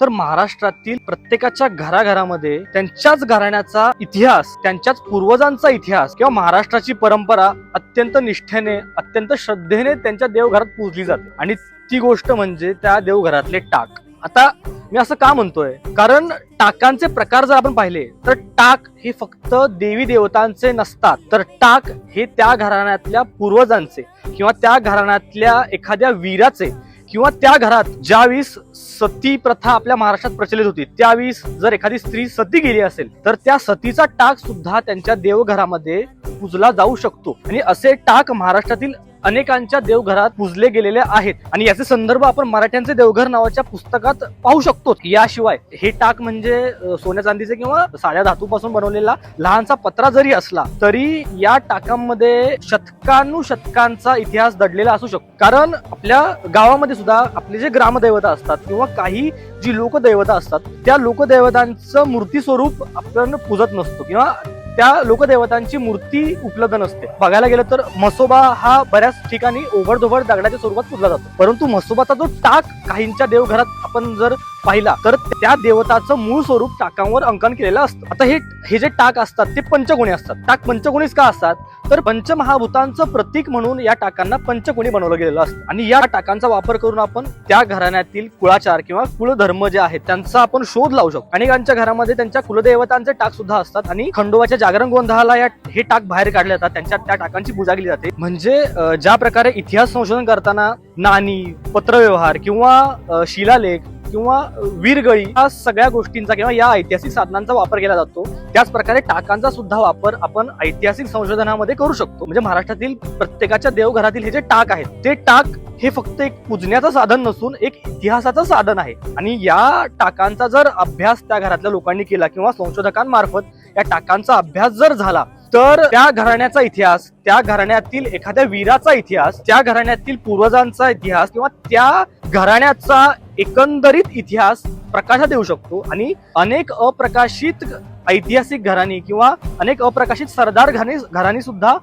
तर महाराष्ट्रातील प्रत्येकाच्या घराघरामध्ये त्यांच्याच घराण्याचा इतिहास, त्यांच्याच पूर्वजांचा इतिहास किंवा महाराष्ट्राची परंपरा अत्यंत निष्ठेने, अत्यंत श्रद्धेने त्यांच्या देवघरात पूजली जाते. आणि ती गोष्ट म्हणजे त्या देवघरातले टाक. आता मी असं का म्हणतोय, कारण टाकांचे प्रकार जर आपण पाहिले तर टाक हे फक्त देवी देवतांचे नसतात, तर टाक हे त्या घराण्यातल्या पूर्वजांचे किंवा त्या घराण्यातल्या एखाद्या वीराचे किंवा त्या घरात ज्यावेळेस सती प्रथा आपल्या महाराष्ट्रात प्रचलित होती त्यावेळेस जर एखादी स्त्री सती गेली असेल तर त्या सतीचा टाक सुद्धा त्यांच्या देवघरामध्ये पूजला जाऊ शकतो. आणि असे टाक महाराष्ट्रातील अनेकांच्या देवघरात पूजले गेलेले आहेत आणि याचे संदर्भ आपण मराठ्यांचे देवघर नावाच्या पुस्तकात पाहू शकतो. याशिवाय हे टाक म्हणजे सोन्या चांदीचे किंवा साध्या धातूपासून बनवलेला लहानसा पत्रा जरी असला तरी या टाकांमध्ये शतकानुशतकांचा इतिहास दडलेला असू शकतो. कारण आपल्या गावामध्ये सुद्धा आपले जे ग्रामदैवता असतात किंवा काही जी लोकदैवता असतात त्या लोकदैवतांचं मूर्ती स्वरूप आपण पूजत नसतो किंवा त्या लोकदेवतांची मूर्ती उपलब्ध नसते. बघायला गेलं तर म्हसोबा हा बऱ्याच ठिकाणी ओघडधोबड दगडाच्या स्वरूपात पूजला जातो, परंतु म्हसोबाचा जो टाक काहींच्या देवघरात आपण जर पाहिला तर त्या देवताचं मूळ स्वरूप टाकांवर अंकन केलेलं असतं. आता हे जे टाक असतात ते पंचकोणी असतात. टाक पंचकोणीच का असतात तर पंचमहाभूतांचं प्रतीक म्हणून या टाकांना पंचकोणी बनवलं गेलेलं असतं. आणि या टाकांचा वापर करून आपण त्या घराण्यातील कुळाचार किंवा कुलधर्म जे आहेत त्यांचा आपण शोध लावू शकतो. अनेकांच्या घरामध्ये त्यांच्या कुलदेवतांचे टाक सुद्धा असतात आणि खंडोबाच्या जागरण गोंधळाला हे टाक बाहेर काढले जातात, त्या टाकांची पूजा केली जाते. म्हणजे ज्या प्रकारे इतिहास संशोधन करताना नाणी, पत्रव्यवहार किंवा शिलालेख किंवा वीरगळी या सगळ्या गोष्टींचा किंवा या ऐतिहासिक साधनांचा वापर केला जातो, त्याच प्रकारे टाकांचा सुद्धा वापर आपण ऐतिहासिक संशोधनामध्ये करू शकतो. म्हणजे महाराष्ट्रातील प्रत्येकाच्या देवघरातील हे जे टाक आहेत ते टाक हे फक्त एक पूजण्याचं साधन नसून एक इतिहासाचं साधन आहे. आणि या टाकांचा जर अभ्यास त्या घरातल्या लोकांनी केला किंवा संशोधकांमार्फत या टाकांचा अभ्यास जर झाला तर त्या घराण्याचा इतिहास, त्या घराण्यातील एखाद्या वीराचा इतिहास, त्या घराण्यातील पूर्वजांचा इतिहास किंवा त्या घराण्याचा एकंदरीत इतिहास प्रकाशात येऊ शकतो. आणि अनेक अप्रकाशित ऐतिहासिक घराणी किंवा अनेक अप्रकाशित सरदार घराणी सुद्धा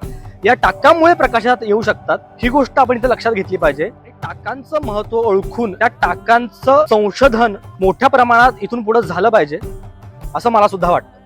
या टाकांमुळे प्रकाशात येऊ शकतात. ही गोष्ट आपण इथे लक्षात घेतली पाहिजे. टाकांचं महत्व ओळखून त्या टाकांचं संशोधन मोठ्या प्रमाणात इथून पुढे झालं पाहिजे असं मला सुद्धा वाटतं.